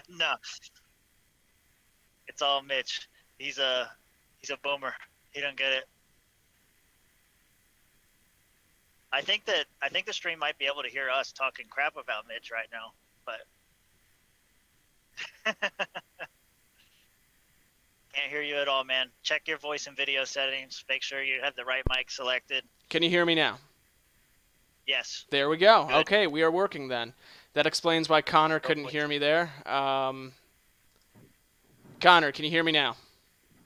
No, it's all Mitch. He's a boomer. He don't get it. I think the stream might be able to hear us talking crap about Mitch right now, but can't hear you at all, man. Check your voice and video settings. Make sure you have the right mic selected. Can you hear me now? Yes. There we go. Good. Okay, we are working then. That explains why Connor couldn't Hopefully. hear me there. Connor, can you hear me now?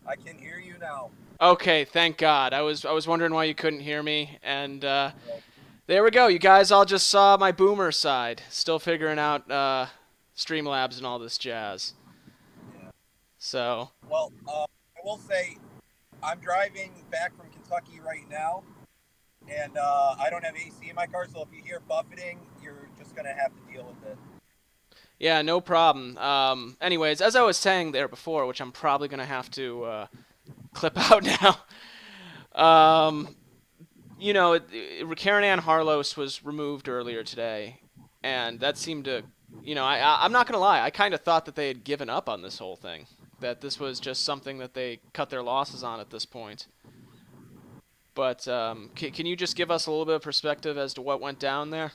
I can hear you now. Okay, thank God. I was wondering why you couldn't hear me, and there we go. You guys all just saw my boomer side. Still figuring out Streamlabs and all this jazz. Yeah. So. Well, I will say, I'm driving back from Kentucky right now, and I don't have AC in my car, so if you hear buffeting, you're just gonna have to deal with it. Yeah, no problem. Anyways, as I was saying there before, which I'm probably gonna have to clip out now. Caryn Ann Harlos was removed earlier today, and that seemed to, I'm not gonna lie, I kind of thought that they had given up on this whole thing, that this was just something that they cut their losses on at this point. But can you just give us a little bit of perspective as to what went down there?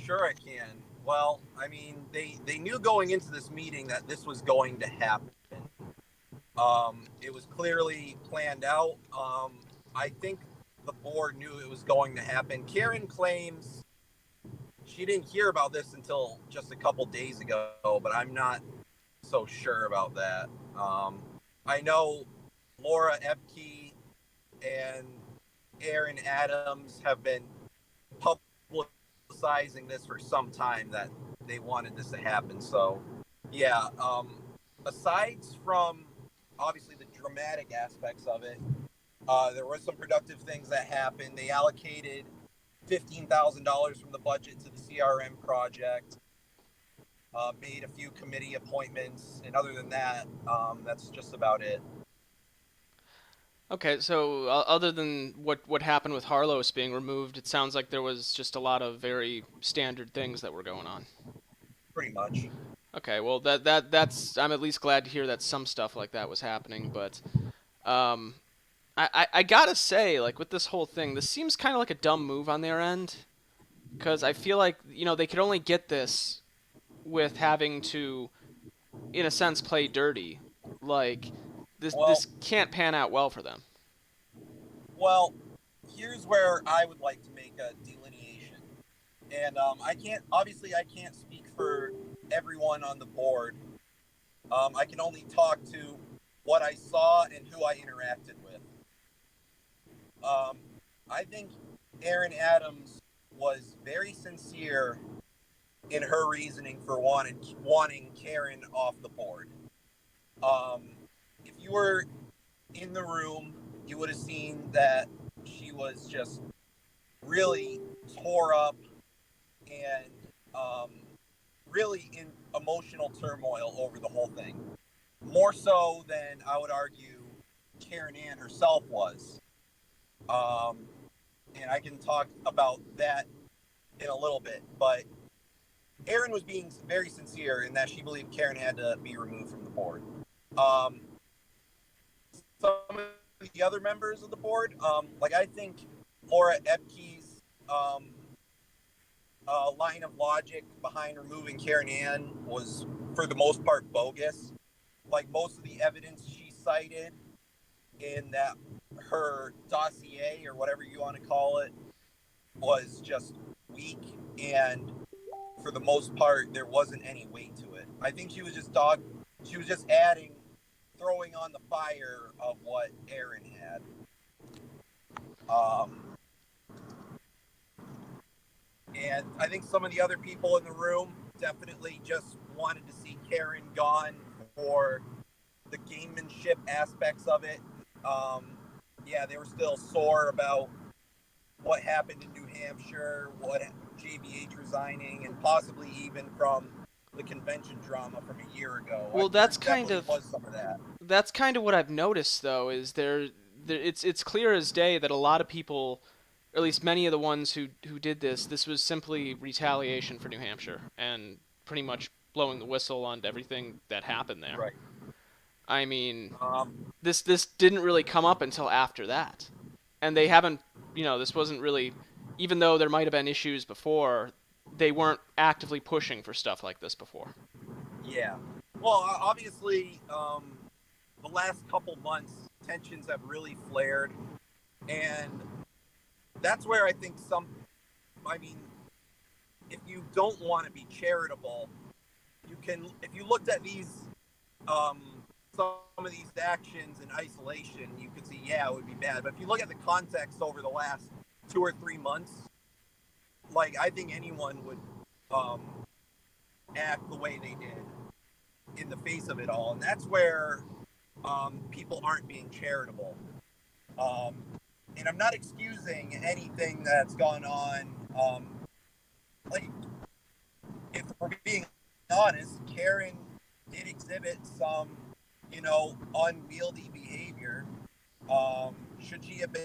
Sure I can. Well, I mean, they knew going into this meeting that this was going to happen. It was clearly planned out. I think the board knew it was going to happen. Caryn claims she didn't hear about this until just a couple days ago, but I'm not so sure about that. I know Laura Epke and Aaron Adams have been publicizing this for some time that they wanted this to happen. So, yeah, aside from obviously the dramatic aspects of it, there were some productive things that happened. They allocated $15,000 from the budget to the CRM project, made a few committee appointments, and other than that, that's just about it. Okay, so other than what happened with Harlos being removed, it sounds like there was just a lot of very standard things that were going on. Pretty much. Okay, well that's I'm at least glad to hear that some stuff like that was happening, but I gotta say, like, with this whole thing, this seems kind of like a dumb move on their end, because I feel like they could only get this with having to, in a sense, play dirty. Like, this can't pan out well for them. Well, here's where I would like to make a delineation, and I can't speak for everyone on the board. I can only talk to what I saw and who I interacted with. I think Aaron Adams was very sincere in her reasoning for wanting Caryn off the board. If you were in the room, you would have seen that she was just really tore up and really in emotional turmoil over the whole thing. More so than I would argue Caryn Ann herself was. And I can talk about that in a little bit, but Aaron was being very sincere in that she believed Caryn had to be removed from the board. Some of the other members of the board, I think Laura Epke's line of logic behind removing Caryn Ann was, for the most part, bogus. Like, most of the evidence she cited in that her dossier, or whatever you want to call it, was just weak, and for the most part, there wasn't any weight to it. I think she was just throwing on the fire of what Aaron had. And I think some of the other people in the room definitely just wanted to see Caryn gone for the gamemanship aspects of it. They were still sore about what happened in New Hampshire, what JBH resigning, and possibly even from the convention drama from a year ago. Well, was some of that. That's kind of what I've noticed, though, is it's clear as day that a lot of people at least many of the ones who did this was simply retaliation for New Hampshire and pretty much blowing the whistle on everything that happened there. Right. I mean, Um, this didn't really come up until after that, and they haven't. This wasn't really, even though there might have been issues before, they weren't actively pushing for stuff like this before. yeah. Well, obviously, the last couple months, tensions have really flared, and that's where I think I mean, if you don't want to be charitable, if you looked at um, some of these actions in isolation, you could see, yeah, it would be bad. But if you look at the context over the last 2 or 3 months, like, I think anyone would um, act the way they did in the face of it all. And that's where people aren't being charitable. Um, and I'm not excusing anything that's gone on. Like, if we're being honest, Caryn did exhibit some, unwieldy behavior. Should she have been?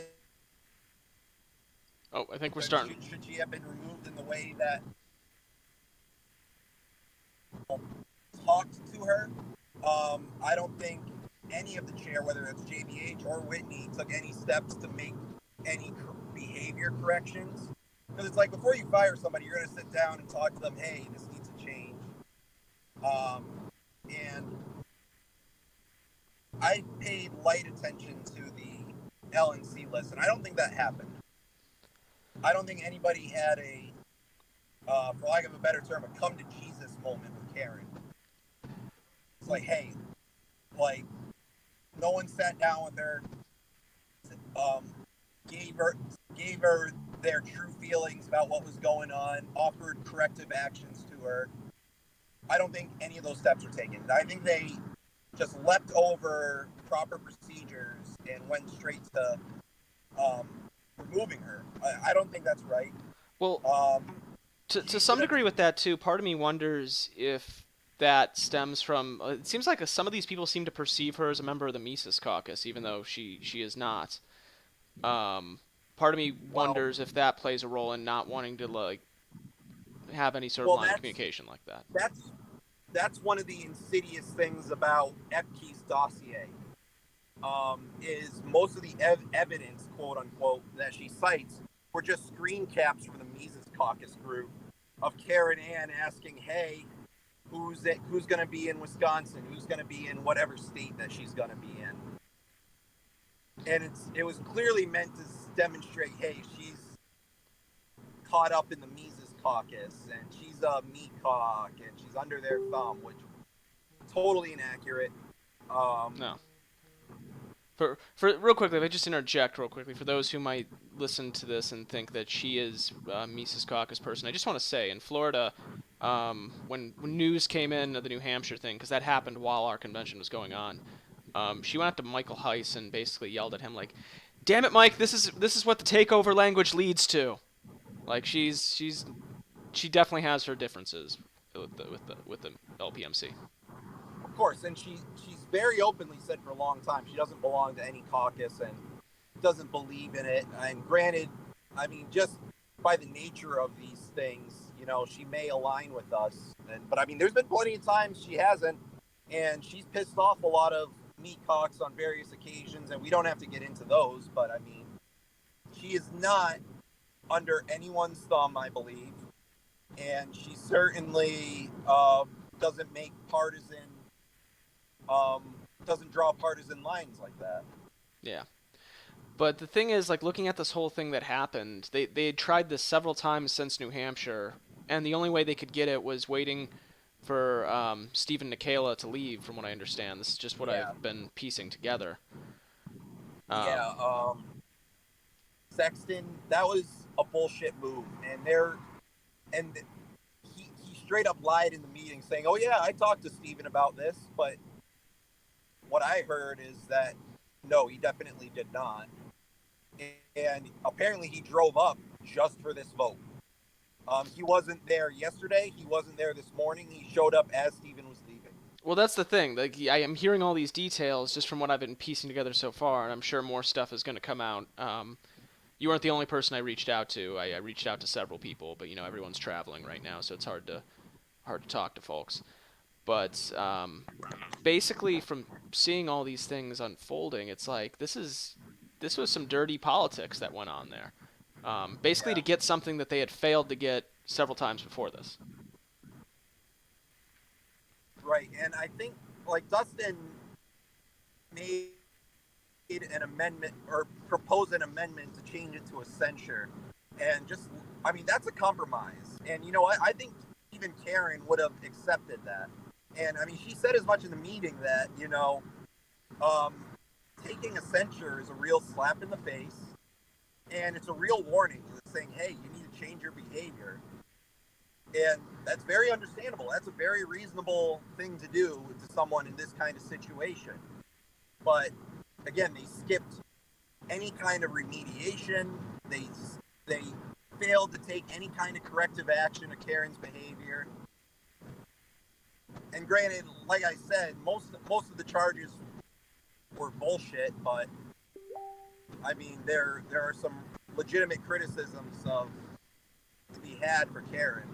Oh, I think we're starting. Should she have been removed in the way that talked to her? I don't think any of the chair, whether it's JBH or Whitney, took any steps to make any behavior corrections. Because it's like, before you fire somebody, you're going to sit down and talk to them. Hey, this needs to change. And I paid light attention to the LNC list, and I don't think that happened. I don't think anybody had for lack of a better term, a come to Jesus moment with Caryn. It's like, hey, like, no one sat down with her, gave her their true feelings about what was going on, offered corrective actions to her. I don't think any of those steps were taken. I think they just leapt over proper procedures and went straight to removing her. I don't think that's right. Well, to some degree with that too, part of me wonders if that stems from. It seems like some of these people seem to perceive her as a member of the Mises Caucus, even though she is not. Part of me wonders if that plays a role in not wanting to have any sort of line of communication like that. That's one of the insidious things about Epke's dossier. Is most of the evidence, quote unquote, that she cites were just screen caps from the Mises Caucus group of Caryn Ann asking, "Hey, who's going to be in Wisconsin? Who's going to be in whatever state that she's going to be in?" And it was clearly meant to demonstrate, hey, she's caught up in the Mises Caucus, and she's a MECOC, and she's under their thumb, which is totally inaccurate. No. For real quickly, if I just interject real quickly, for those who might listen to this and think that she is a Mises Caucus person, I just want to say, in Florida, when news came in of the New Hampshire thing, because that happened while our convention was going on, she went up to Michael Heiss and basically yelled at him like, "Damn it, Mike! This is what the takeover language leads to." Like, she definitely has her differences with the LPMC. Of course, and she's very openly said for a long time she doesn't belong to any caucus and doesn't believe in it. And granted, I mean, just by the nature of these things, she may align with us. But I mean, there's been plenty of times she hasn't, and she's pissed off a lot of MECOCs on various occasions, and we don't have to get into those. But I mean, she is not under anyone's thumb, I believe, and she certainly doesn't make doesn't draw partisan lines like that. Yeah. But the thing is, like, looking at this whole thing that happened, they had tried this several times since New Hampshire, and the only way they could get it was waiting for Stephen Nikhaila to leave, from what I understand. This is just what I've been piecing together. Sexton, that was a bullshit move, and he straight up lied in the meeting saying, "Oh yeah, I talked to Stephen about this," but what I heard is that no, he definitely did not. And apparently he drove up just for this vote. He wasn't there yesterday. He wasn't there this morning. He showed up as Stephen was leaving. Well, that's the thing. Like, I am hearing all these details just from what I've been piecing together so far, and I'm sure more stuff is going to come out. You weren't the only person I reached out to. I reached out to several people, but everyone's traveling right now, so it's hard to talk to folks. But basically, from seeing all these things unfolding, it's like this was some dirty politics that went on there. Basically, Yeah, to get something that they had failed to get several times before this. right. And I think like Dustin made an amendment or proposed an amendment to change it to a censure, and just I mean that's a compromise. And I think even Caryn would have accepted that. And I mean she said as much in the meeting that um, taking a censure is a real slap in the face, and it's a real warning saying, hey, you need to change your behavior. And that's very understandable. That's a very reasonable thing to do to someone in this kind of situation. But again, they skipped any kind of remediation. They failed to take any kind of corrective action to Caryn's behavior. And granted, like I said, most of the charges were bullshit, but I mean there are some legitimate criticisms of to be had for Caryn.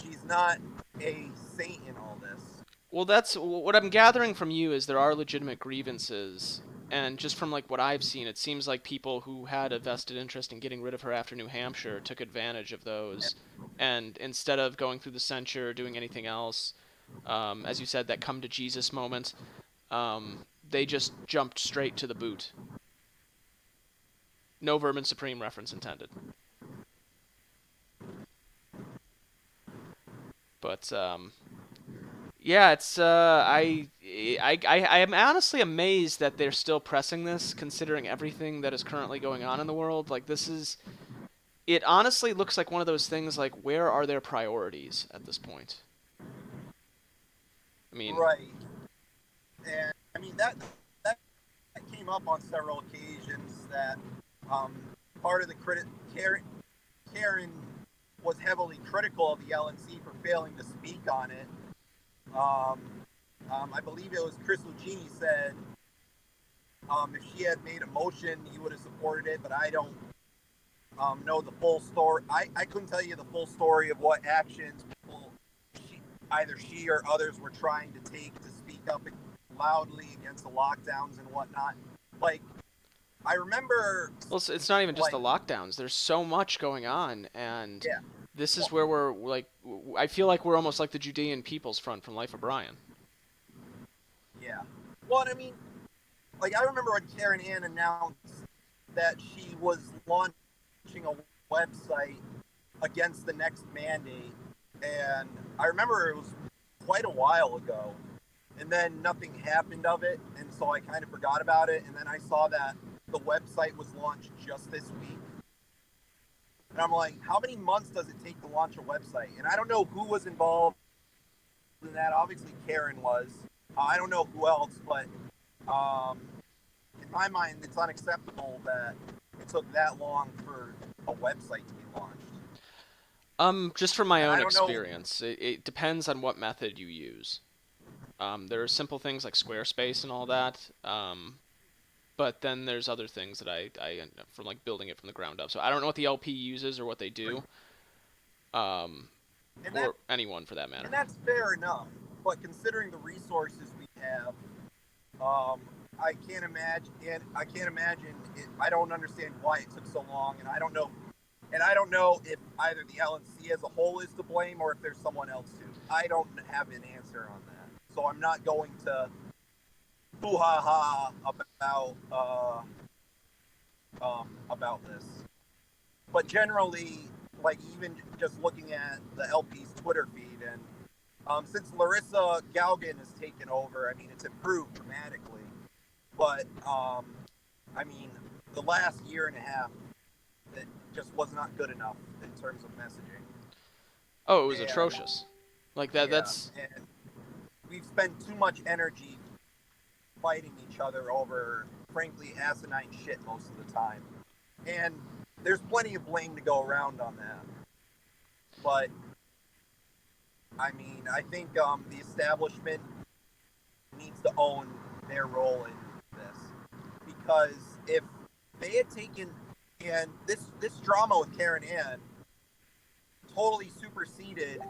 She's not a saint in all this. Well, that's what I'm gathering from you is there are legitimate grievances, and just from like what I've seen, it seems like people who had a vested interest in getting rid of her after New Hampshire took advantage of those, and instead of going through the censure or doing anything else, as you said, that come to Jesus moment, they just jumped straight to the boot. No Vermin Supreme reference intended. But yeah, it's I am honestly amazed that they're still pressing this, considering everything that is currently going on in the world. Like this is, it honestly looks like one of those things. Like where are their priorities at this point? I mean, Right. And I mean that came up on several occasions that um, part of the Caryn was heavily critical of the LNC for failing to speak on it. Um, I believe it was Chris Lucchini said if she had made a motion, he would have supported it, but I don't know the full story. I couldn't tell you the full story of what actions people, either she or others were trying to take to speak up loudly against the lockdowns and whatnot. Like, I remember. well, it's not even just the Like, lockdowns. There's so much going on, and yeah. this is Well, where we're like, I feel like we're almost like the Judean People's Front from Life of Brian. yeah. Well, I mean, like, I remember when Karen Ann announced that she was launching a website against the next mandate, and I remember it was quite a while ago, and then nothing happened of it, and so I kind of forgot about it, and then I saw that the website was launched just this week, and I'm like, how many months does it take to launch a website? And I don't know who was involved in that. Obviously, Caryn was. I don't know who else, but in my mind, it's unacceptable that it took that long for a website to be launched. Just from my And own I don't know. experience, it depends on what method you use. There are simple things like Squarespace and all that, but then there's other things that I end up from like building it from the ground up. So I don't know what the LP uses or what they do, And or anyone for that matter. and that's fair enough. But considering the resources we have, I can't imagine. And I can't imagine. I don't understand why it took so long, and I don't know. And I don't know if either the LNC as a whole is to blame or if there's someone else too. I don't have an answer on that, so I'm not going to hoo ha ha about this. But generally, like even just looking at the LP's Twitter feed, and since Larissa Galgan has taken over, I mean it's improved dramatically. But I mean the last year and a half, it just was not good enough in terms of messaging. Oh, it was And atrocious. Like that. yeah, That's and we've spent too much energy fighting each other over, frankly, asinine shit most of the time. And there's plenty of blame to go around on that. But, I mean, I think the establishment needs to own their role in this. Because if they had taken And this drama with Caryn Ann totally superseded.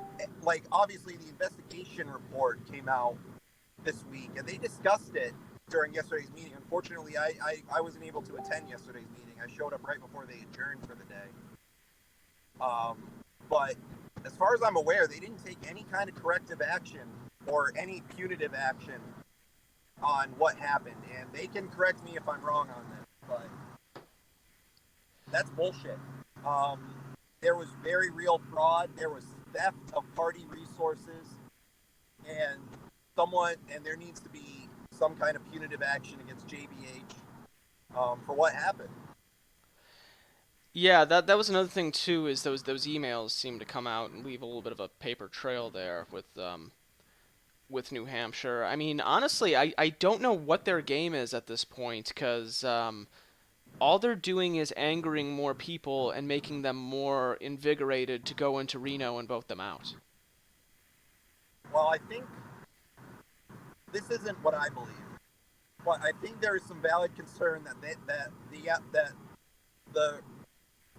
Like, obviously, the investigation report came out this week, and they discussed it during yesterday's meeting. Unfortunately, I wasn't able to attend yesterday's meeting. I showed up right before they adjourned for the day. But as far as I'm aware, they didn't take any kind of corrective action or any punitive action on what happened. And they can correct me if I'm wrong on this, but that's bullshit. There was very real fraud. There was theft of party resources, and there needs to be some kind of punitive action against JBH for what happened. Yeah, that was another thing too. Is those emails seem to come out and leave a little bit of a paper trail there with New Hampshire. I mean, honestly, I don't know what their game is at this point, because all they're doing is angering more people and making them more invigorated to go into Reno and vote them out. Well, I think this isn't what I believe, but I think there is some valid concern that the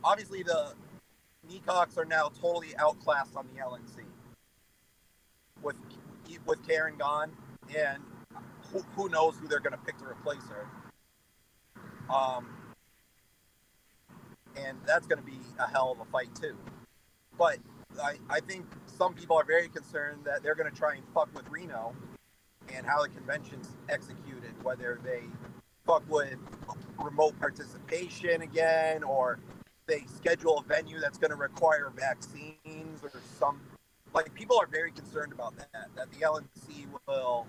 obviously the Necox are now totally outclassed on the LNC with Caryn gone, and who knows who they're going to pick to replace her. And that's going to be a hell of a fight too. But I think some people are very concerned that they're going to try and fuck with Reno and how the convention's executed, whether they fuck with remote participation again, or they schedule a venue that's going to require vaccines or some. Like, people are very concerned about that the LNC will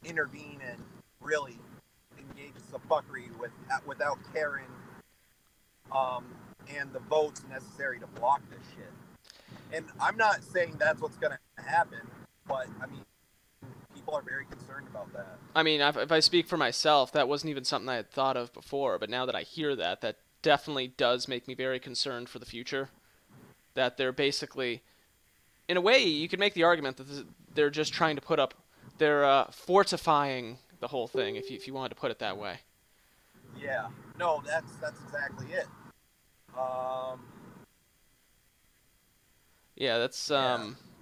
intervene and really engage in some fuckery without Caryn and the votes necessary to block this shit. And I'm not saying that's what's going to happen, but I mean, people are very concerned about that. I mean, if I speak for myself, that wasn't even something I had thought of before, but now that I hear that definitely does make me very concerned for the future. That they're basically, in a way, you could make the argument that they're just trying to put up, they're fortifying the whole thing, if you wanted to put it that way. Yeah, no, that's exactly it. Yeah,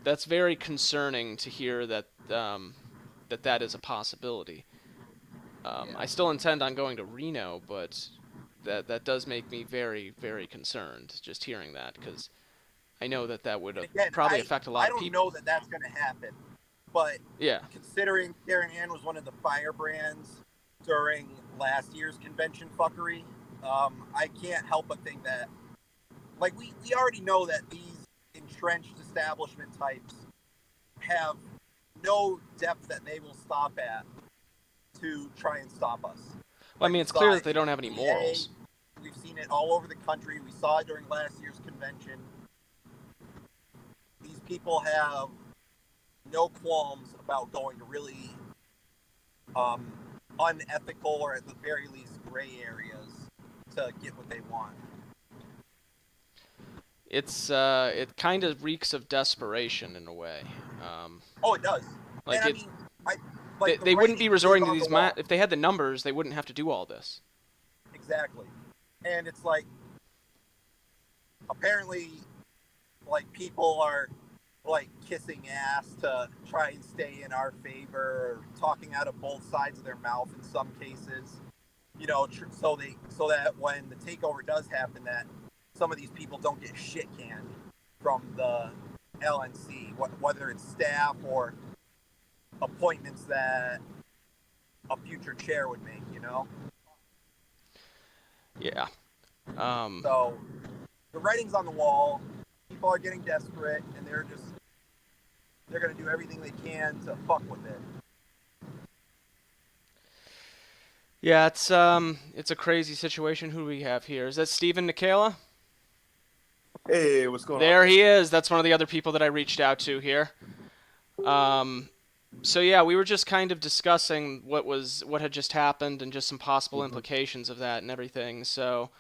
that's very concerning to hear that that is a possibility. I still intend on going to Reno, but that does make me very, very concerned just hearing that, because I know that would probably affect a lot of people. I don't know that that's going to happen, but yeah, considering Caryn Ann was one of the firebrands during last year's convention fuckery, I can't help but think that, like, we already know that these entrenched establishment types have no depth that they will stop at to try and stop us. Well, I mean, it's clear that they don't have any morals. We've seen it all over the country. We saw it during last year's convention. These people have no qualms about going to really unethical, or at the very least gray areas, to get what they want. It kind of reeks of desperation in a way. Oh, it does. Like, and they wouldn't be resorting to these if they had the numbers. They wouldn't have to do all this. Exactly. And it's like, apparently, like, people are like kissing ass to try and stay in our favor, or talking out of both sides of their mouth in some cases. You know, so that when the takeover does happen, that some of these people don't get shit canned from the LNC, whether it's staff or appointments that a future chair would make, you know? Yeah. So the writing's on the wall. People are getting desperate, and they're going to do everything they can to fuck with it. Yeah, it's a crazy situation. Who do we have here? Is that Stephen Nikhaila? Hey, what's going on? There he is. That's one of the other people that I reached out to here. So yeah, we were just kind of discussing what had just happened and just some possible implications of that and everything. So,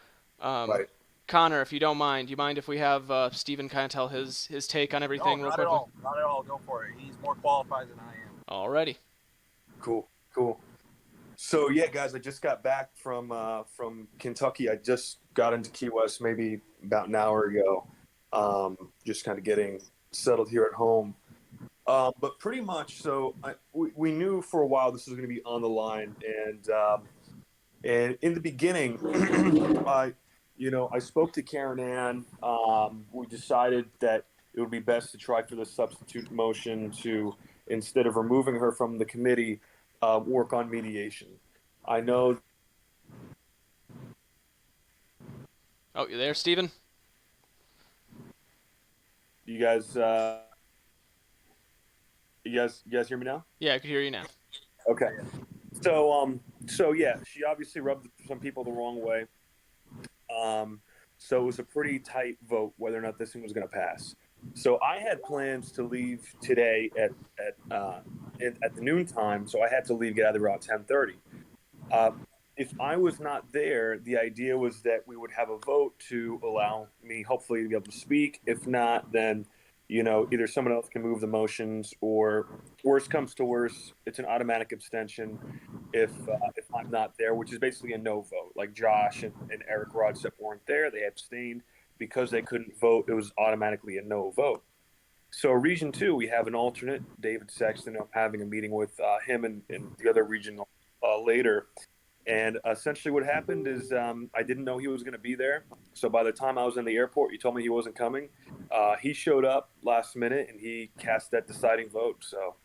Right. Connor, if you don't mind, do you mind if we have Stephen kind of tell his take on everything real quickly? Not at all. Go for it. He's more qualified than I am. Alrighty. Cool. So yeah, guys, I just got back from Kentucky. I just got into Key West maybe about an hour ago. Just kind of getting settled here at home. But pretty much, so we knew for a while this was going to be on the line, and in the beginning, I spoke to Caryn Ann. We decided that it would be best to try for the substitute motion to, instead of removing her from the committee, work on mediation. I know. Oh, you there, Steven? You guys, you guys hear me now? Yeah, I could hear you now. Okay. So yeah, she obviously rubbed some people the wrong way. So it was a pretty tight vote whether or not this thing was going to pass. So I had plans to leave today at the noon time. So I had to leave, get out of there around 10:30. If I was not there, the idea was that we would have a vote to allow me, hopefully, to be able to speak. If not, then, either someone else can move the motions, or worst comes to worst, it's an automatic abstention if I'm not there, which is basically a no vote. Like Josh and Eric Rodstep weren't there; they abstained because they couldn't vote. It was automatically a no vote. So Region 2, we have an alternate, David Sexton. I'm having a meeting with him and the other region later. And essentially what happened is I didn't know he was going to be there. So by the time I was in the airport, he told me he wasn't coming. He showed up last minute, and he cast that deciding vote. So,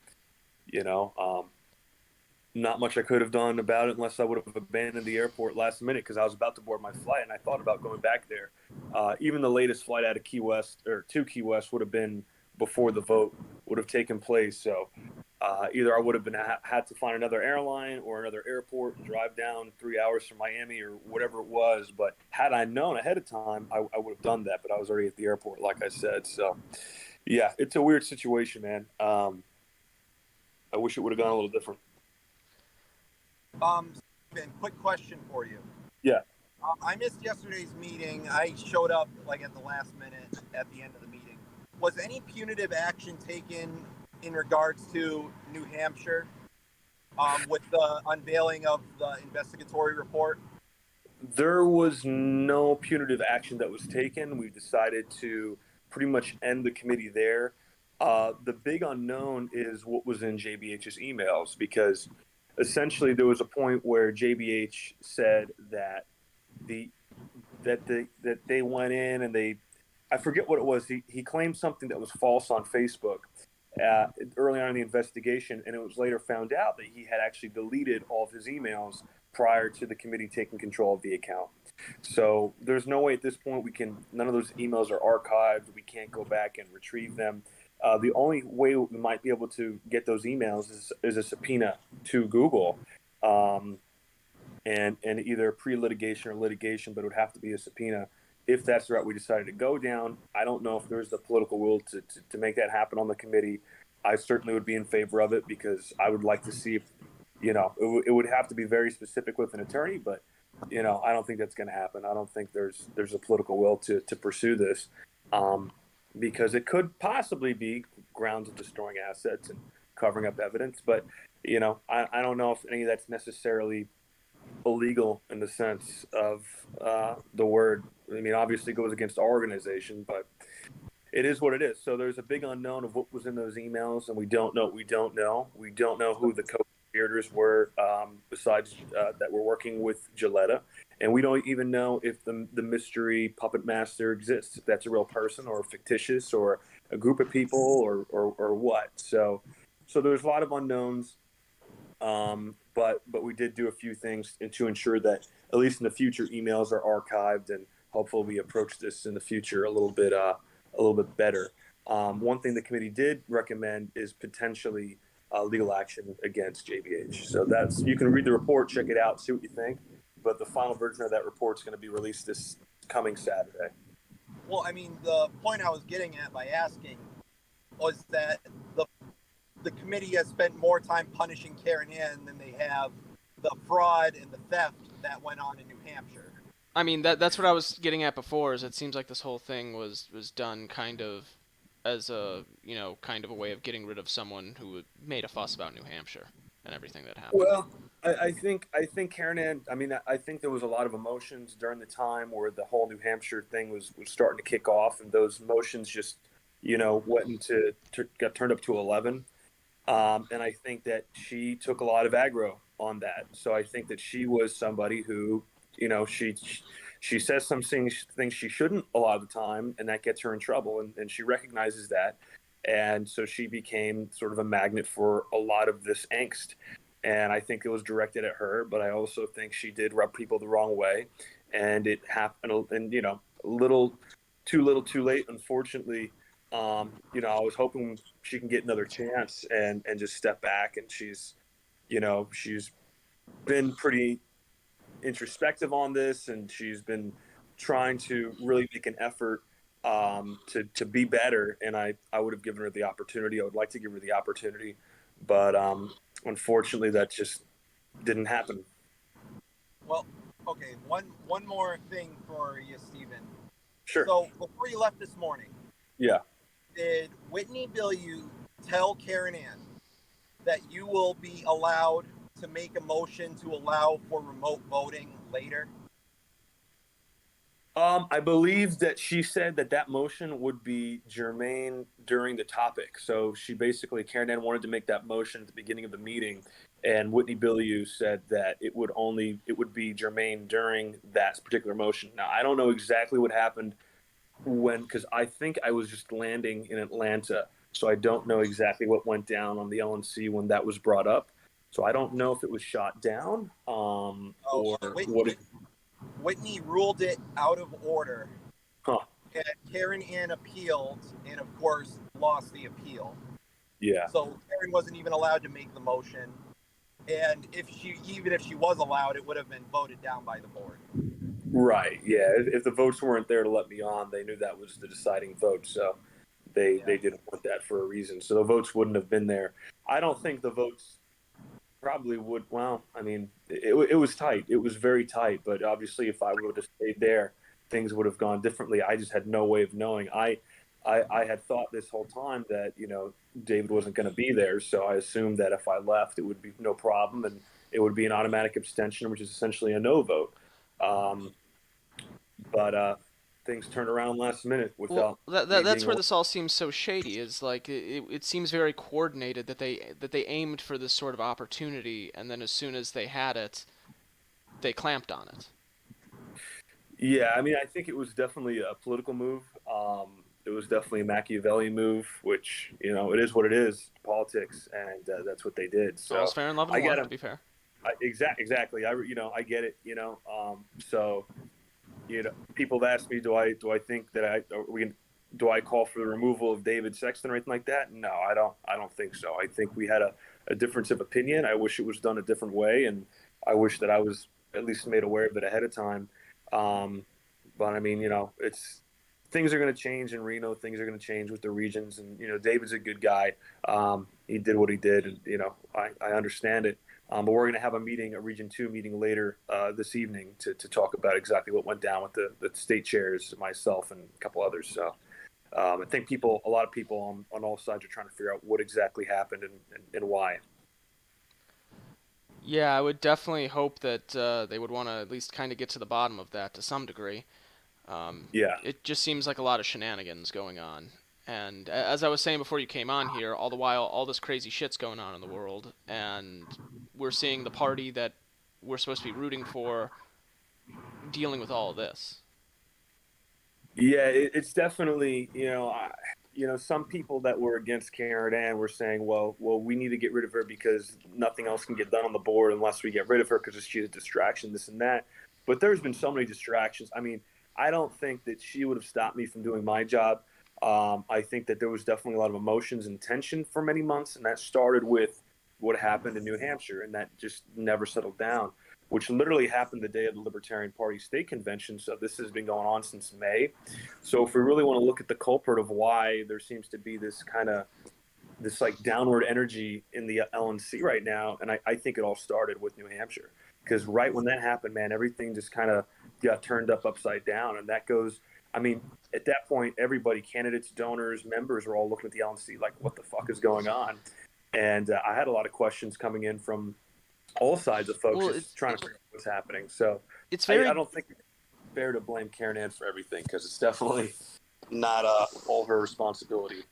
not much I could have done about it unless I would have abandoned the airport last minute, because I was about to board my flight, and I thought about going back there. Even the latest flight out of Key West, or to Key West, would have been before the vote would have taken place. So either I would have had to find another airline or another airport and drive down 3 hours from Miami or whatever it was. But had I known ahead of time, I would have done that. But I was already at the airport, like I said. So, yeah, it's a weird situation, man. I wish it would have gone a little different. Steven, quick question for you. Yeah. I missed yesterday's meeting. I showed up at the last minute at the end of the meeting. Was any punitive action taken in regards to New Hampshire with the unveiling of the investigatory report? There was no punitive action that was taken. We decided to pretty much end the committee there. The big unknown is what was in JBH's emails, because essentially there was a point where JBH said that they went in and I forget what it was. He claimed something that was false on Facebook early on in the investigation, and it was later found out that he had actually deleted all of his emails prior to the committee taking control of the account. So there's no way at this point none of those emails are archived. We can't go back and retrieve them. The only way we might be able to get those emails is a subpoena to Google, and either pre-litigation or litigation, but it would have to be a subpoena if that's the route we decided to go down. I don't know if there's the political will to make that happen on the committee. I certainly would be in favor of it, because I would like to see if, it would have to be very specific with an attorney, but, I don't think that's going to happen. I don't think there's a political will to pursue this, because it could possibly be grounds of destroying assets and covering up evidence. But, I don't know if any of that's necessarily illegal in the sense of the word. I mean, obviously it goes against our organization, but it is what it is. So there's a big unknown of what was in those emails, and we don't know. We don't know who the co-conspirators were, besides that we're working with Gilletta, and we don't even know if the mystery puppet master exists, if that's a real person or fictitious or a group of people or what. So there's a lot of unknowns. But we did do a few things to ensure that at least in the future emails are archived, and hopefully we approach this in the future a little bit better. One thing the committee did recommend is potentially legal action against JBH. So you can read the report, check it out, see what you think. But the final version of that report is going to be released this coming Saturday. Well, I mean, the point I was getting at by asking was that the committee has spent more time punishing Caryn Ann than they have the fraud and the theft that went on in New Hampshire. I mean, that's what I was getting at before. Is it seems like this whole thing was done kind of as a kind of a way of getting rid of someone who made a fuss about New Hampshire and everything that happened. Well, I think Karen Ann. I mean, I think there was a lot of emotions during the time where the whole New Hampshire thing was starting to kick off, and those emotions just went got turned up to 11. And I think that she took a lot of aggro on that. So I think that she was somebody who, she says some things she shouldn't a lot of the time, and that gets her in trouble. And she recognizes that. And so she became sort of a magnet for a lot of this angst. And I think it was directed at her, but I also think she did rub people the wrong way. And it happened, and, little too late, unfortunately. I was hoping she can get another chance and just step back. And she's been pretty introspective on this, and she's been trying to really make an effort to be better. And I would have given her the opportunity. I would like to give her the opportunity, but unfortunately, that just didn't happen. Well, okay. One more thing for you, Steven. Sure. So before you left this morning, Yeah. did Whitney Billiou tell Caryn Ann that you will be allowed to make a motion to allow for remote voting later? I believe that she said that motion would be germane during the topic. So Karen Ann wanted to make that motion at the beginning of the meeting, and Whitney Billiou said that it would be germane during that particular motion. Now, I don't know exactly what happened because I think I was just landing in Atlanta, so I don't know exactly what went down on the LNC when that was brought up. So I don't know if it was shot down or what. Whitney ruled it out of order. Huh. And Caryn Ann appealed, and of course lost the appeal. Yeah. So Caryn wasn't even allowed to make the motion, and even if she was allowed, it would have been voted down by the board. Right. Yeah. If the votes weren't there to let me on, they knew that was the deciding vote. So they didn't want that for a reason. So the votes wouldn't have been there. I don't think the votes probably would. Well, I mean, it was tight. It was very tight. But obviously, if I would have stayed there, things would have gone differently. I just had no way of knowing. I had thought this whole time that David wasn't going to be there, so I assumed that if I left, it would be no problem, and it would be an automatic abstention, which is essentially a no vote. But things turned around last minute without. Well, that's where this all seems so shady. Is like it seems very coordinated that they aimed for this sort of opportunity, and then as soon as they had it, they clamped on it. Yeah, I mean, I think it was definitely a political move. It was definitely a Machiavellian move, which it is what it is, politics, and that's what they did. So all's fair in love and war, to be fair. Exactly. I get it. So people have asked me, do I think that do I call for the removal of David Sexton or anything like that? No, I don't think so. I think we had a difference of opinion. I wish it was done a different way, and I wish that I was at least made aware of it ahead of time. But I mean, things are going to change in Reno. Things are going to change with the regions, and David's a good guy. He did what he did, and I understand it. But we're going to have a Region 2 meeting later this evening to talk about exactly what went down with the state chairs, myself, and a couple others. So I think a lot of people on all sides are trying to figure out what exactly happened and why. Yeah, I would definitely hope that they would want to at least kind of get to the bottom of that to some degree. Yeah. It just seems like a lot of shenanigans going on. And as I was saying before you came on here, all the while, all this crazy shit's going on in the world, and we're seeing the party that we're supposed to be rooting for dealing with all of this. Yeah, it's definitely, some people that were against Caryn Ann were saying, well, we need to get rid of her because nothing else can get done on the board unless we get rid of her because she's a distraction, this and that. But there's been so many distractions. I mean, I don't think that she would have stopped me from doing my job. I think that there was definitely a lot of emotions and tension for many months, and that started with what happened in New Hampshire, and that just never settled down, which literally happened the day of the Libertarian Party state convention. So this has been going on since May. So if we really want to look at the culprit of why there seems to be this like downward energy in the LNC right now, and I think it all started with New Hampshire, because right when that happened, man, everything just kind of got turned upside down. And that goes, I mean, at that point, everybody, candidates, donors, members, are all looking at the LNC like, what the fuck is going on? And I had a lot of questions coming in from all sides of folks Well, just trying to figure out what's happening. So it's I very don't think it's fair to blame Caryn Ann for everything because it's definitely not all her responsibility.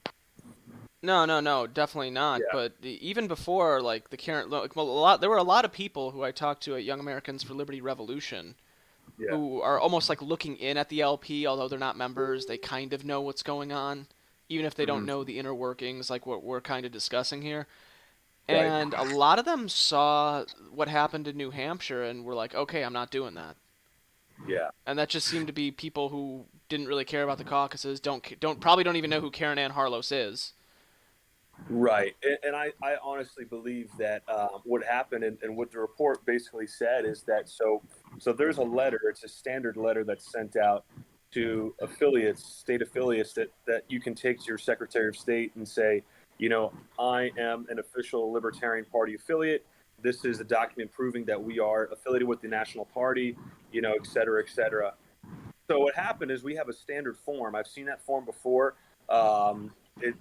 no, definitely not. Yeah. But even before, like the Karen, like, there were a lot of people who I talked to at Young Americans for Liberty Revolution Yeah. who are almost like looking in at the LP, although they're not members. They kind of know what's going on, even if they don't Mhm. know the inner workings, like what we're kind of discussing here. Right. And a lot of them saw what happened in New Hampshire and were like, okay, I'm not doing that. Yeah. And that just seemed to be people who didn't really care about the caucuses, don't even know who Caryn Ann Harlos is. Right. And I honestly believe that what happened and what the report basically said is that so there's a letter, it's a standard letter that's sent out to affiliates, state affiliates that you can take to your Secretary of State and say, I am an official Libertarian Party affiliate. This is a document proving that we are affiliated with the National Party, et cetera, et cetera. So what happened is we have a standard form. I've seen that form before.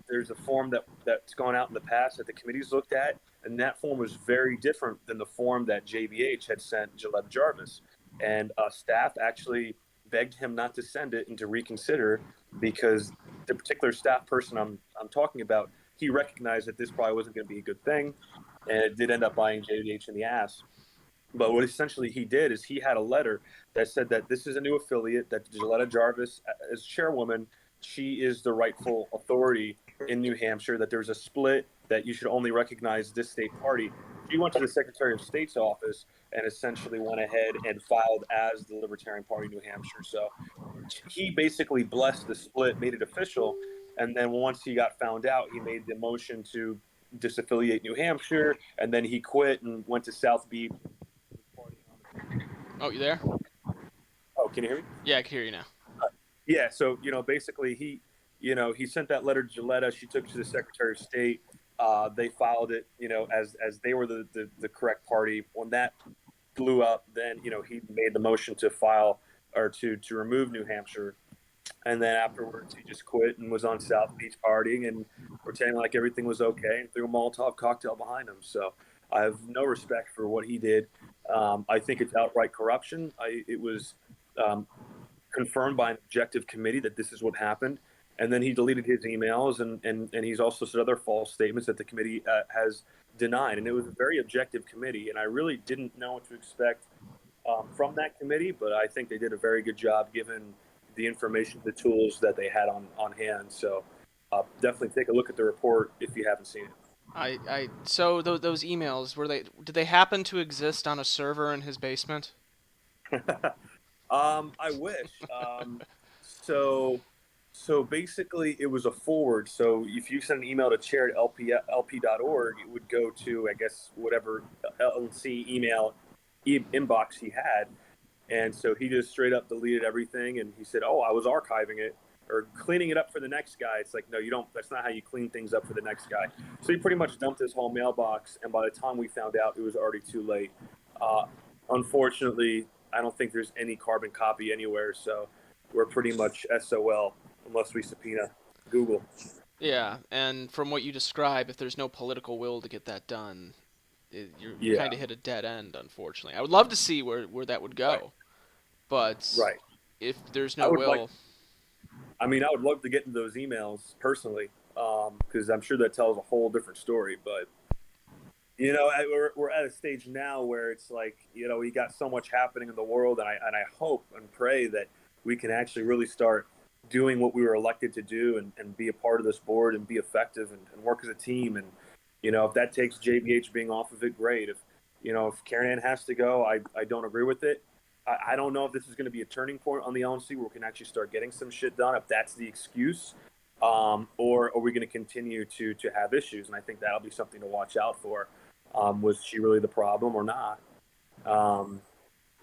There's a form that's gone out in the past that the committees looked at, and that form was very different than the form that JBH had sent Gillette Jarvis. And staff actually begged him not to send it and to reconsider because the particular staff person I'm talking about, he recognized that this probably wasn't going to be a good thing, and it did end up biting JBH in the ass. But what essentially he did is he had a letter that said that this is a new affiliate, that Gilletta Jarvis, as chairwoman, she is the rightful authority in New Hampshire, that there's a split, that you should only recognize this state party. She went to the Secretary of State's office and essentially went ahead and filed as the Libertarian Party of New Hampshire. So he basically blessed the split, made it official. And then once he got found out, he made the motion to disaffiliate New Hampshire. And then he quit and went to South Beach. Oh, you there? Oh, can you hear me? Yeah, I can hear you now. Yeah. So basically, he sent that letter to Gilletta. She took it to the Secretary of State. They filed it, as they were the correct party. When that blew up, then he made the motion to file or to remove New Hampshire. And then afterwards, he just quit and was on South Beach partying and pretending like everything was okay and threw a Molotov cocktail behind him. So I have no respect for what he did. I think it's outright corruption. It was confirmed by an objective committee that this is what happened. And then he deleted his emails and he's also said other false statements that the committee has denied. And it was a very objective committee. And I really didn't know what to expect from that committee, but I think they did a very good job given the information, the tools that they had on hand. So definitely take a look at the report if you haven't seen So those emails, did they happen to exist on a server in his basement? it. I wish. So basically, it was a forward. So if you send an email to chair@lp.org, it would go to, I guess, whatever LC email inbox he had. And so he just straight up deleted everything. And he said, "Oh, I was archiving it or cleaning it up for the next guy." It's like, no, you don't. That's not how you clean things up for the next guy. So he pretty much dumped his whole mailbox. And by the time we found out, it was already too late. Uh, Unfortunately, I don't think there's any carbon copy anywhere. So we're pretty much SOL unless we subpoena Google. Yeah, and from what you describe, if there's no political will to get that done, you Yeah. kind of hit a dead end, unfortunately. I would love to see where that would go, Right. but Right. if there's I no would will, I would love to get into those emails personally because I'm sure that tells a whole different story. But we're at a stage now where it's like we got so much happening in the world, and I hope and pray that we can actually really start doing what we were elected to do and be a part of this board and be effective and work as a team. And if that takes JBH being off of it, great. If Caryn Ann has to go, I don't agree with it. I don't know if this is going to be a turning point on the LNC where we can actually start getting some shit done, if that's the excuse, or are we going to continue to have issues? And I think that'll be something to watch out for. Was she really the problem or not?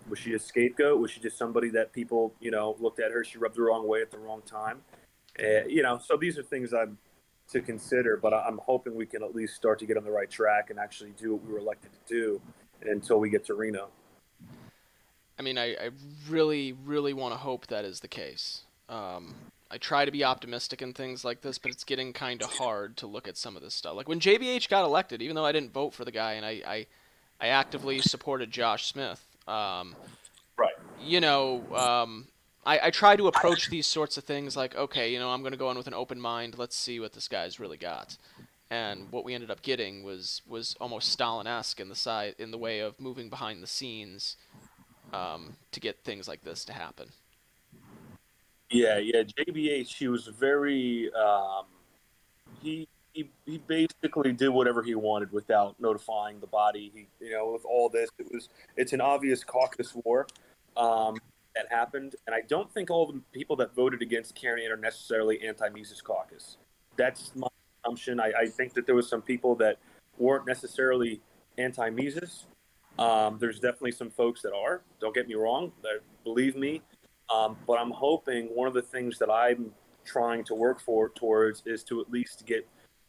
Was she a scapegoat? Was she just somebody that people, looked at her? She rubbed the wrong way at the wrong time. So these are things I'm to consider, but I'm hoping we can at least start to get on the right track and actually do what we were elected to do until we get to Reno. I mean, I really, really want to hope that is the case. I try to be optimistic in things like this, but it's getting kind of hard to look at some of this stuff. Like when JBH got elected, even though I didn't vote for the guy, and I actively supported Josh Smith. Right. I try to approach these sorts of things like, okay, I'm going to go in with an open mind. Let's see what this guy's really got. And what we ended up getting was almost Stalin-esque in the way of moving behind the scenes to get things like this to happen. Yeah, yeah. JBH, he was very. He basically did whatever he wanted without notifying the body. With all this, it's an obvious caucus war that happened, and I don't think all the people that voted against Caryn are necessarily anti-Mises caucus. That's my assumption. I think that there was some people that weren't necessarily anti-Mises. There's definitely some folks that are. Don't get me wrong. Believe me. But I'm hoping one of the things that I'm trying to work towards is to at least get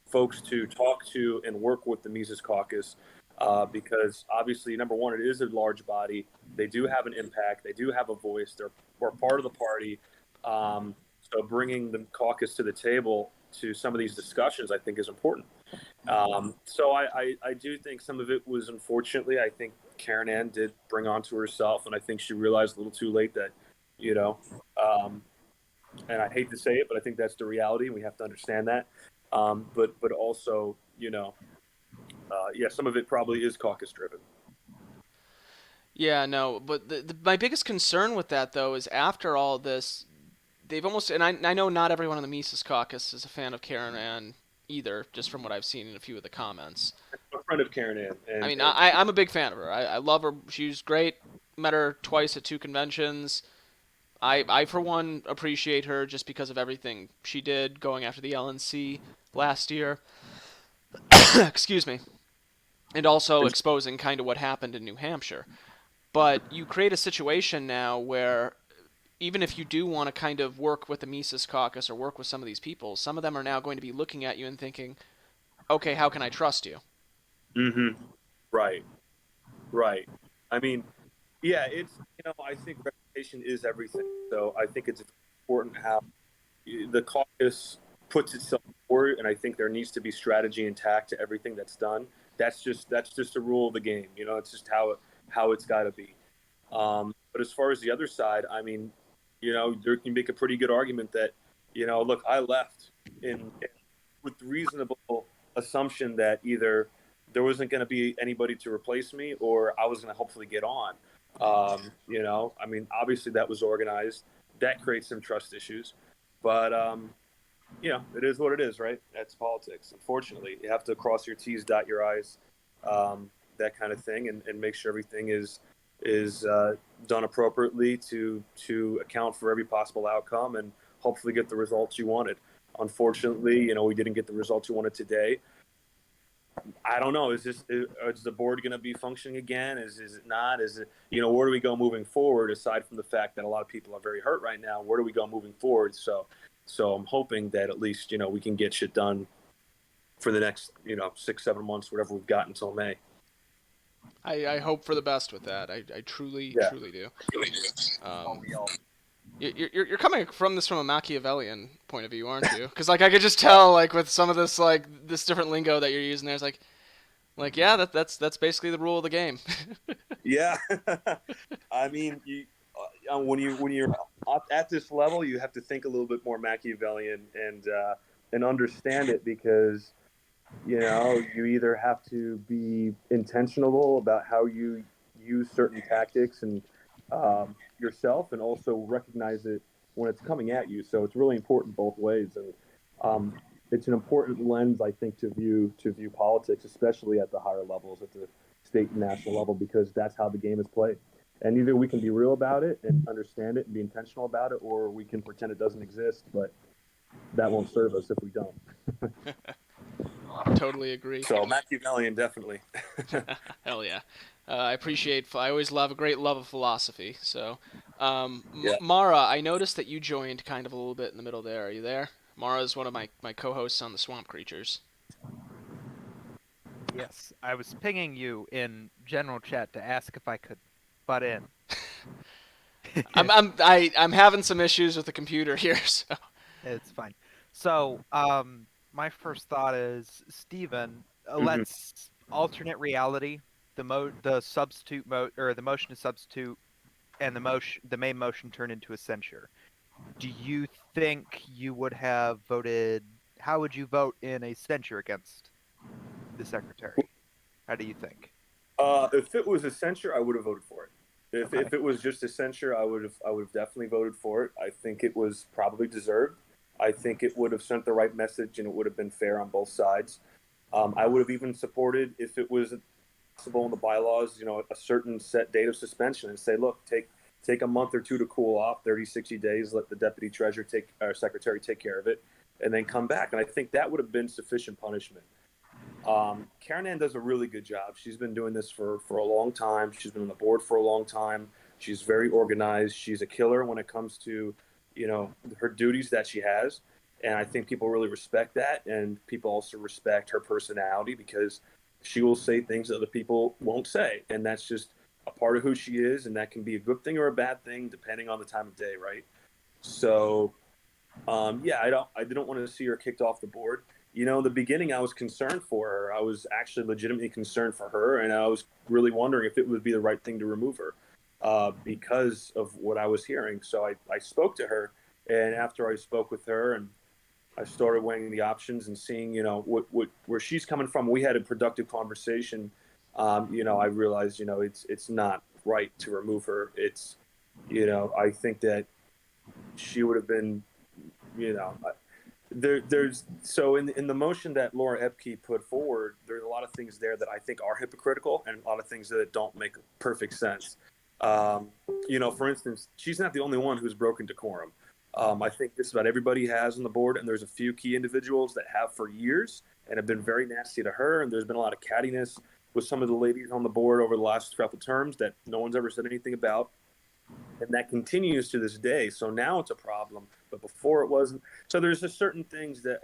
folks to talk to and work with the Mises Caucus, because obviously, number one, it is a large body. They do have an impact. They do have a voice. We're part of the party. So bringing the caucus to the table to some of these discussions, I think, is important. So I do think some of it was, unfortunately, I think Caryn Ann did bring onto herself, and I think she realized a little too late that, you know, um, and I hate to say it, but I think that's the reality, and we have to understand that. But also, yeah, some of it probably is caucus driven. Yeah, no, but my biggest concern with that, though, is after all this, they've almost, and I know not everyone in the Mises Caucus is a fan of Caryn Ann either, just from what I've seen in a few of the comments. I'm a friend of Caryn Ann, I and, mean, and I'm a big fan of her. I love her. She's great. Met her twice at 2 conventions. I for one appreciate her just because of everything she did going after the LNC last year. Excuse me. And also exposing kind of what happened in New Hampshire. But you create a situation now where even if you do want to kind of work with the Mises Caucus or work with some of these people, some of them are now going to be looking at you and thinking, okay, how can I trust you? mm-hmm. Right, right. I mean, yeah, I think reputation is everything. So I think it's important how the caucus puts itself forward, and I think there needs to be strategy and tact to everything that's done. That's just a rule of the game. It's just how it's got to be. But as far as the other side, I mean, there can make a pretty good argument that, look, I left with reasonable assumption that either there wasn't going to be anybody to replace me or I was going to hopefully get on. I mean, obviously that was organized. That creates some trust issues, but it is what it is, right? That's politics. Unfortunately, you have to cross your T's, dot your I's, that kind of thing, and make sure everything is done appropriately to account for every possible outcome and hopefully get the results you wanted. Unfortunately, we didn't get the results we wanted today. I don't know. Is the board going to be functioning again? Is it not? Is it, where do we go moving forward? Aside from the fact that a lot of people are very hurt right now, where do we go moving forward? So I'm hoping that at least we can get shit done for the next 6-7 months, whatever we've got until May. I hope for the best with that. I truly do. You're coming from this from a Machiavellian point of view, aren't you? Because I could just tell with some of this this different lingo that you're using there. It's yeah, that's basically the rule of the game. Yeah, I mean, when you're at this level, you have to think a little bit more Machiavellian and understand it, because you either have to be intentional about how you use certain tactics and yourself, and also recognize it when it's coming at you. So it's really important both ways, and it's an important lens, I think, to view politics, especially at the higher levels, at the state and national level, because that's how the game is played. And either we can be real about it and understand it and be intentional about it, or we can pretend it doesn't exist, but that won't serve us if we don't. Totally agree. So Machiavellian, definitely. Hell yeah. I always love a great love of philosophy. So, Yeah. Mara, I noticed that you joined kind of a little bit in the middle there. Are you there? Mara is one of my co-hosts on the Swamp Creatures. Yes, I was pinging you in general chat to ask if I could butt in. I'm having some issues with the computer here, so It's fine. So, my first thought is, Steven, let's alternate reality the substitute or the motion to substitute and the main motion turn into a censure, do you think you would have voted? How would you vote in a censure against the secretary? How do you think? If it was a censure, I would have voted for it. Okay. If it was just a censure, I would have definitely voted for it. I think it was probably deserved. I think it would have sent the right message, and it would have been fair on both sides. I would have even supported if it was possible in the bylaws, a certain set date of suspension, and say, look, take a month or two to cool off, 30, 60 days, let the deputy treasurer secretary take care of it, and then come back. And I think that would have been sufficient punishment. Caryn Ann does a really good job. She's been doing this for a long time. She's been on the board for a long time. She's very organized. She's a killer when it comes to, her duties that she has. And I think people really respect that. And people also respect her personality because she will say things that other people won't say. And that's just a part of who she is. And that can be a good thing or a bad thing, depending on the time of day, right? So, yeah, I didn't want to see her kicked off the board. In the beginning, I was concerned for her. I was actually legitimately concerned for her, and I was really wondering if it would be the right thing to remove her because of what I was hearing. So I spoke to her, and after I spoke with her, and I started weighing the options and seeing, where she's coming from. We had a productive conversation. I realized, it's not right to remove her. It's, I think that she would have been, there's so in the motion that Laura Epke put forward, there's a lot of things there that I think are hypocritical and a lot of things that don't make perfect sense. For instance, she's not the only one who's broken decorum. I think just about everybody has on the board, and there's a few key individuals that have for years and have been very nasty to her. And there's been a lot of cattiness with some of the ladies on the board over the last couple terms that no one's ever said anything about. And that continues to this day. So now it's a problem, but before it wasn't. So there's just certain things that,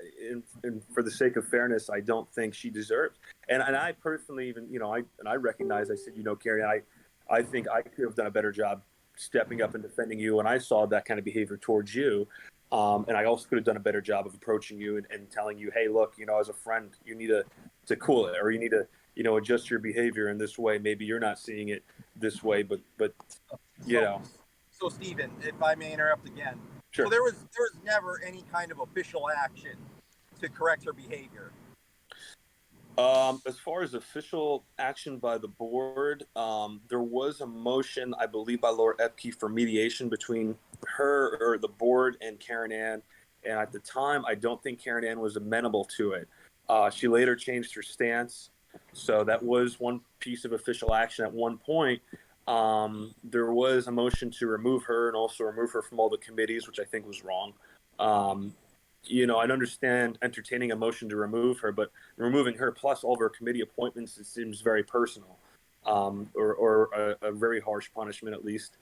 for the sake of fairness, I don't think she deserves. And I personally even, I recognize, I said, Caryn, I think I could have done a better job stepping up and defending you. And I saw that kind of behavior towards you. And I also could have done a better job of approaching you and telling you, hey, look, as a friend, you need to cool it, or you need to, adjust your behavior in this way. Maybe you're not seeing it this way, but So, Stephen, if I may interrupt again. Sure. So there was never any kind of official action to correct her behavior. As far as official action by the board, there was a motion, I believe, by Laura Epke for mediation between her or the board and Caryn Ann. And at the time, I don't think Caryn Ann was amenable to it. She later changed her stance. So that was one piece of official action at one point. There was a motion to remove her and also remove her from all the committees, which I think was wrong. I'd understand entertaining a motion to remove her, but removing her plus all of her committee appointments, it seems very personal, or a very harsh punishment at least.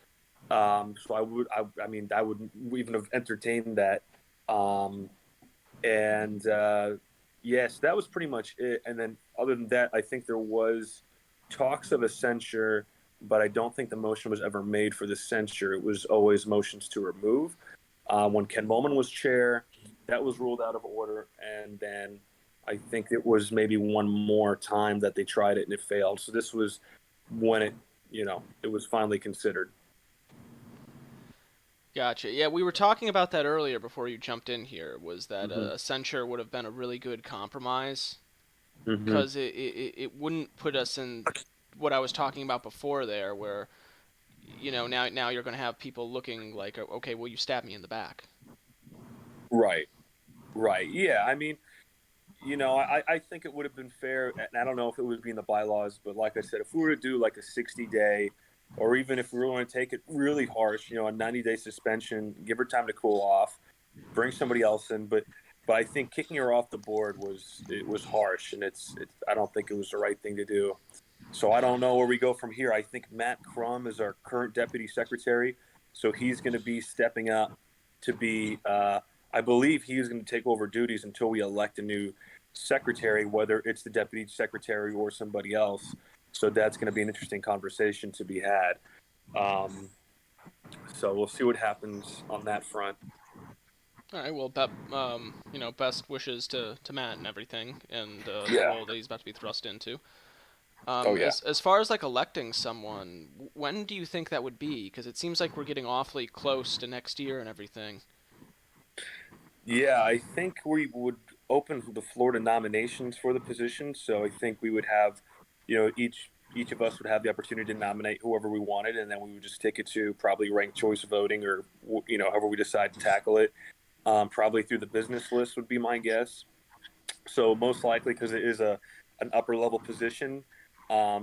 So I wouldn't even have entertained that. Yes, that was pretty much it. And then other than that, I think there was talks of a censure, but I don't think the motion was ever made for the censure. It was always motions to remove. When Ken Bowman was chair, that was ruled out of order. And then I think it was maybe one more time that they tried it and it failed. So this was when it was finally considered. Gotcha. Yeah, we were talking about that earlier before you jumped in here, was that a censure would have been a really good compromise because it wouldn't put us in what I was talking about before there, where, now you're going to have people looking like, okay, well, you stabbed me in the back. Right. Yeah, I mean, I think it would have been fair, and I don't know if it would be in the bylaws, but like I said, if we were to do like a 60-day, or even if we were going to take it really harsh, a 90-day suspension, give her time to cool off, bring somebody else in, but I think kicking her off the board was harsh, and I don't think it was the right thing to do. So I don't know where we go from here. I think Matt Crum is our current deputy secretary, so he's going to be stepping up to be. I believe he's going to take over duties until we elect a new secretary, whether it's the deputy secretary or somebody else. So that's going to be an interesting conversation to be had. So we'll see what happens on that front. All right. Well, best wishes to Matt and everything, and the Yeah. role that he's about to be thrust into. Oh yeah. As far as like electing someone, when do you think that would be? Because it seems like we're getting awfully close to next year and everything. Yeah, I think we would open the floor to nominations for the position. So I think we would have, each of us would have the opportunity to nominate whoever we wanted, and then we would just take it to probably ranked choice voting or however we decide to tackle it. Probably through the business list would be my guess. So most likely, because it is an upper level position,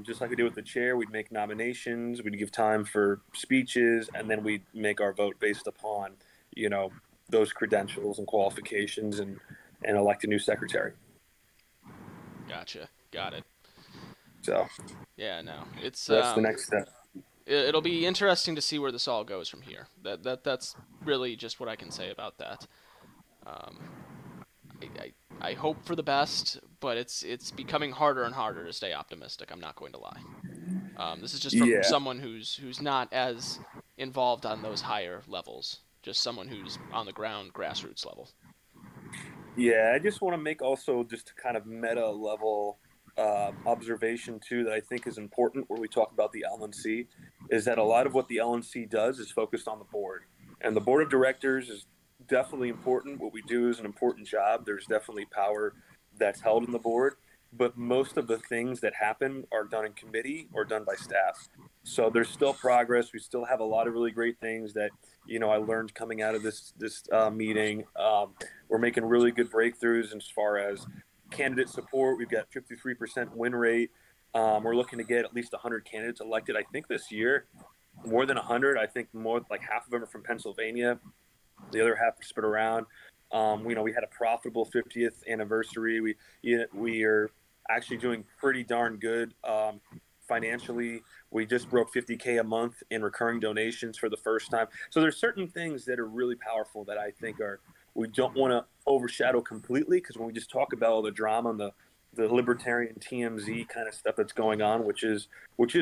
just like we did with the chair, we'd make nominations, we'd give time for speeches, and then we'd make our vote based upon you know those credentials and qualifications, and elect a new secretary. Gotcha. Got it. So Yeah, no. It's that's the next step. it'll be interesting to see where this all goes from here. That's really just what I can say about that. Um, I hope for the best, but it's becoming harder and harder to stay optimistic. I'm not going to lie. This is just from Yeah, someone who's not as involved on those higher levels. Just someone who's on the ground, grassroots level. yeah. I just want to make also just a kind of meta level observation too that I think is important when we talk about the LNC is that a lot of what the LNC does is focused on the board, and the board of directors is definitely important. What we do is an important job. There's definitely power that's held in the board, but most of the things that happen are done in committee or done by staff. So there's still progress. We still have a lot of really great things that I learned coming out of this meeting. We're making really good breakthroughs as far as candidate support. We've got 53% win rate. We're looking to get at least 100 candidates elected. I think this year, more than 100. I think more like half of them are from Pennsylvania. The other half are spread around. We had a profitable 50th anniversary. We are actually doing pretty darn good financially. We just broke 50K a month in recurring donations for the first time. So there's certain things that are really powerful that I think are we don't want to overshadow completely, because when we just talk about all the drama and the libertarian TMZ kind of stuff that's going on, which is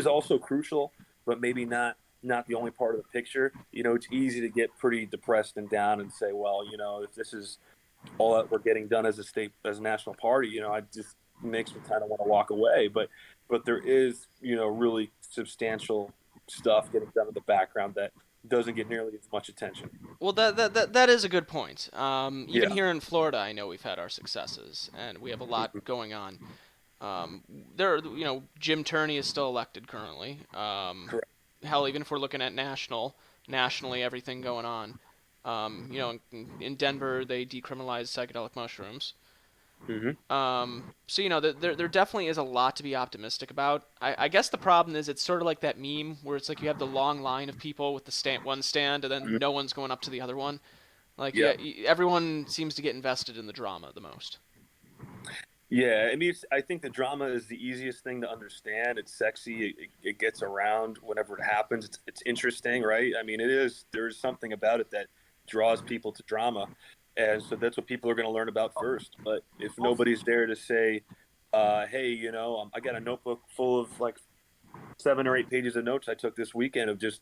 also crucial, but maybe not the only part of the picture. It's easy to get pretty depressed and down and say, well, if this is all that we're getting done as a national party, I just makes me kind of want to walk away. But there is, really substantial stuff getting done in the background that doesn't get nearly as much attention. Well, that is a good point. Even Yeah. here in Florida, I know we've had our successes, and we have a lot going on. Jim Turney is still elected currently. Correct. Hell, even if we're looking at nationally, everything going on. In Denver, they decriminalized psychedelic mushrooms. Mm-hmm. So there definitely is a lot to be optimistic about. I guess the problem is it's sort of like that meme where it's like you have the long line of people with the one stand, and then no one's going up to the other one. Like, Yeah. everyone seems to get invested in the drama the most. Yeah, I mean, I think the drama is the easiest thing to understand. It's sexy. It gets around whenever it happens. It's interesting, right? I mean, it is. There's something about it that draws people to drama, and so that's what people are going to learn about first. But if nobody's there to say, "Hey, I got a notebook full of like 7 or 8 pages of notes I took this weekend of just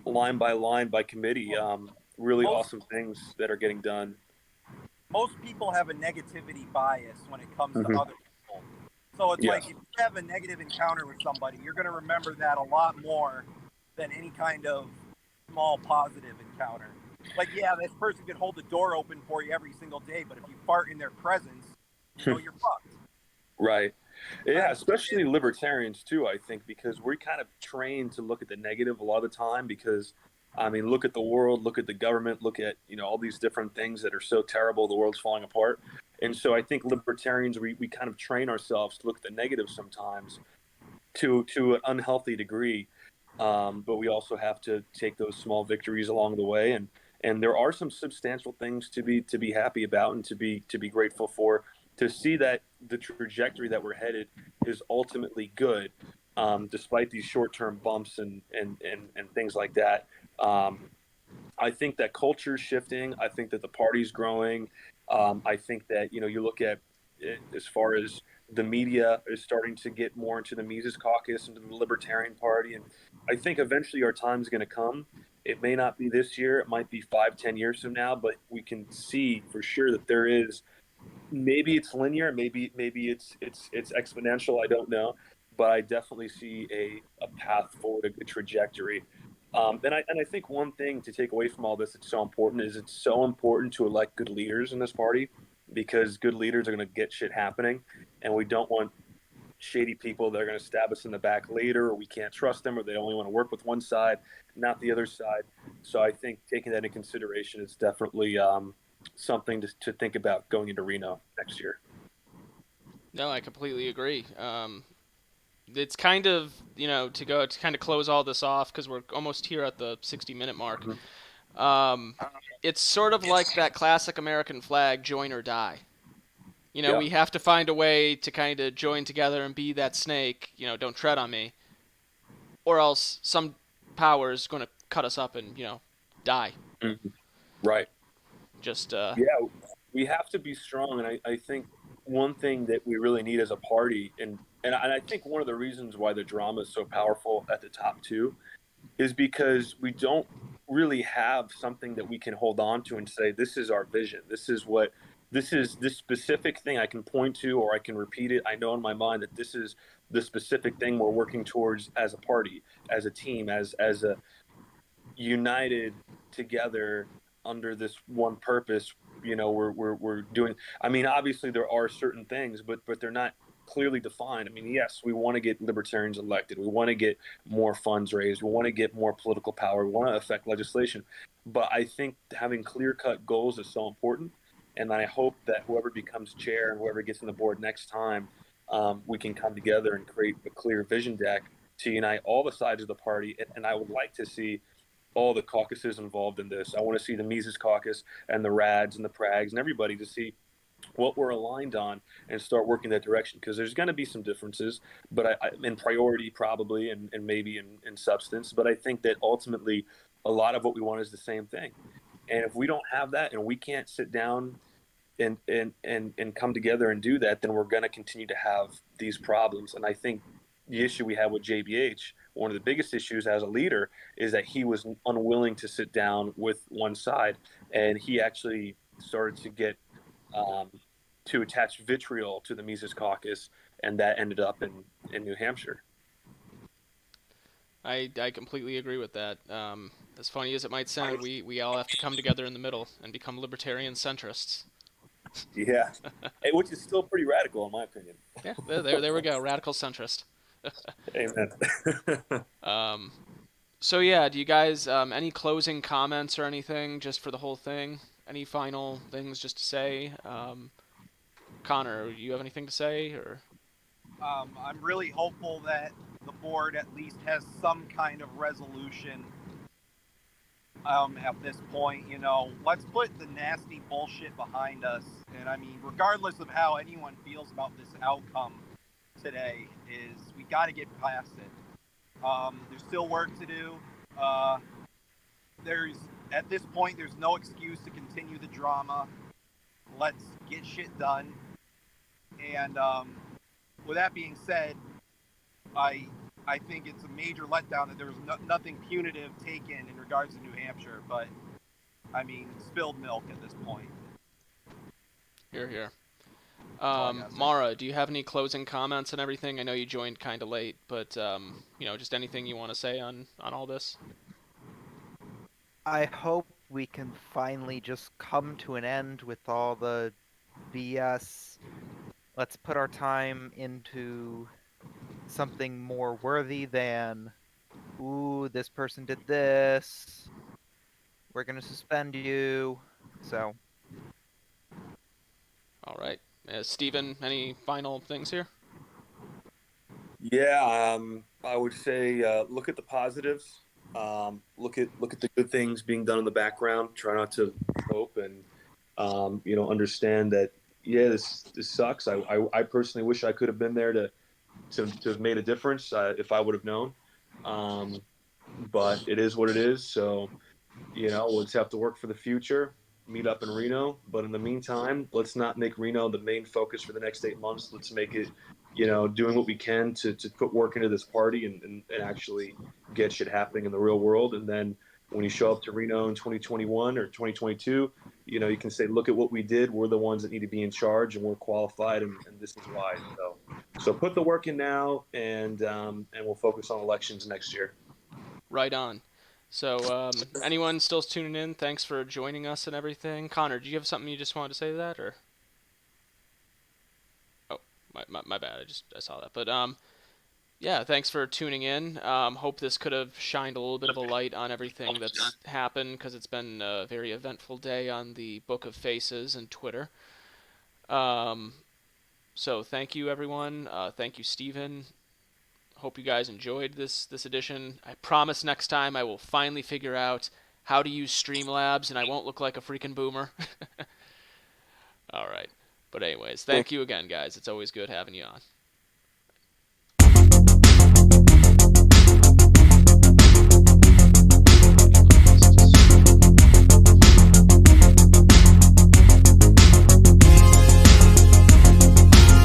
line by line by committee, really awesome things that are getting done." Most people have a negativity bias when it comes to Mhm. other people. So it's Yeah. like if you have a negative encounter with somebody, you're going to remember that a lot more than any kind of small positive encounter. Like, yeah, this person could hold the door open for you every single day, but if you fart in their presence, you're fucked. Right. Yeah, especially libertarians too, I think, because we're kind of trained to look at the negative a lot of the time because I mean, look at the world, look at the government, look at, all these different things that are so terrible, the world's falling apart. And so I think libertarians we kind of train ourselves to look at the negative sometimes to an unhealthy degree. But we also have to take those small victories along the way, and there are some substantial things to be happy about and to be grateful for. To see that the trajectory that we're headed is ultimately good, despite these short-term bumps and things like that. Um, I think that culture is shifting. I think that the party's growing. I think that you look at it as far as the media is starting to get more into the Mises Caucus, into the Libertarian Party, and I think eventually our time's going to come. It may not be this year; it might be 5, 10 years from now, but we can see for sure that there is. Maybe it's linear, maybe it's exponential. I don't know, but I definitely see a path forward, a good trajectory. And I think one thing to take away from all this that's so important is it's so important to elect good leaders in this party, because good leaders are going to get shit happening, and we don't want shady people that are going to stab us in the back later, or we can't trust them, or they only want to work with one side, not the other side. So I think taking that into consideration is definitely something to think about going into Reno next year. No, I completely agree. It's kind of, to kind of close all this off, because we're almost here at the 60-minute mark. Um, it's sort of like that classic American flag, join or die. Yeah. We have to find a way to kind of join together and be that snake, don't tread on me, or else some power is going to cut us up and, die. Mm-hmm. Right. Just, Yeah, we have to be strong, and I think one thing that we really need as a party, and I think one of the reasons why the drama is so powerful at the top too, is because we don't really have something that we can hold on to and say, this is our vision. This is this specific thing I can point to, or I can repeat it. I know in my mind that this is the specific thing we're working towards as a party, as a team, as a united together under this one purpose. We're doing. I mean, obviously there are certain things, but they're not clearly defined. I mean, yes, we want to get libertarians elected. We want to get more funds raised. We want to get more political power. We want to affect legislation. But I think having clear-cut goals is so important. And I hope that whoever becomes chair and whoever gets on the board next time, we can come together and create a clear vision deck to unite all the sides of the party. And I would like to see all the caucuses involved in this. I want to see the Mises caucus and the Rads and the Prags and everybody to see what we're aligned on and start working that direction, because there's going to be some differences, but in priority probably, and maybe in substance. But I think that ultimately a lot of what we want is the same thing. And if we don't have that and we can't sit down and come together and do that, then we're going to continue to have these problems. And I think the issue we have with JBH, one of the biggest issues as a leader, is that he was unwilling to sit down with one side, and he actually started to get to attach vitriol to the Mises caucus, and that ended up in New Hampshire. I completely agree with that. As funny as it might sound, we all have to come together in the middle and become libertarian centrists. Yeah, which is still pretty radical in my opinion. Yeah, there we go, radical centrist. Amen. So yeah, do you guys any closing comments or anything just for the whole thing? Any final things just to say? Connor, you have anything to say, or? I'm really hopeful that the board at least has some kind of resolution at this point. Let's put the nasty bullshit behind us. And I mean, regardless of how anyone feels about this outcome today, is we got to get past it. There's still work to do. At this point, there's no excuse to continue the drama. Let's get shit done. And with that being said, I think it's a major letdown that there was nothing punitive taken in regards to New Hampshire. But I mean, spilled milk at this point. Here. Mara, do you have any closing comments and everything? I know you joined kind of late, but just anything you want to say on all this? I hope we can finally just come to an end with all the BS. Let's put our time into something more worthy than, ooh, this person did this, we're going to suspend you. So. All right. Steven, any final things here? Yeah, I would say look at the positives. Look at the good things being done in the background. Try not to hope, and understand that this sucks. I personally wish I could have been there to have made a difference if I would have known. But it is what it is. So we'll just have to work for the future. Meet up in Reno, but in the meantime, let's not make Reno the main focus for the next 8 months. Let's make it, doing what we can to put work into this party and actually get shit happening in the real world. And then when you show up to Reno in 2021 or 2022, you can say, look at what we did. We're the ones that need to be in charge, and we're qualified, and this is why. So So put the work in now, and we'll focus on elections next year. Right on. So, anyone still tuning in, thanks for joining us and everything. Connor, do you have something you just wanted to say to that, or? Oh, my bad. I saw that. But yeah, thanks for tuning in. Hope this could have shined a little bit of a light on everything that's happened, because it's been a very eventful day on the Book of Faces and Twitter. So thank you, everyone. Thank you, Steven. Hope you guys enjoyed this edition. I promise next time I will finally figure out how to use Streamlabs, and I won't look like a freaking boomer. All right. But anyways, thank you again, guys. It's always good having you on.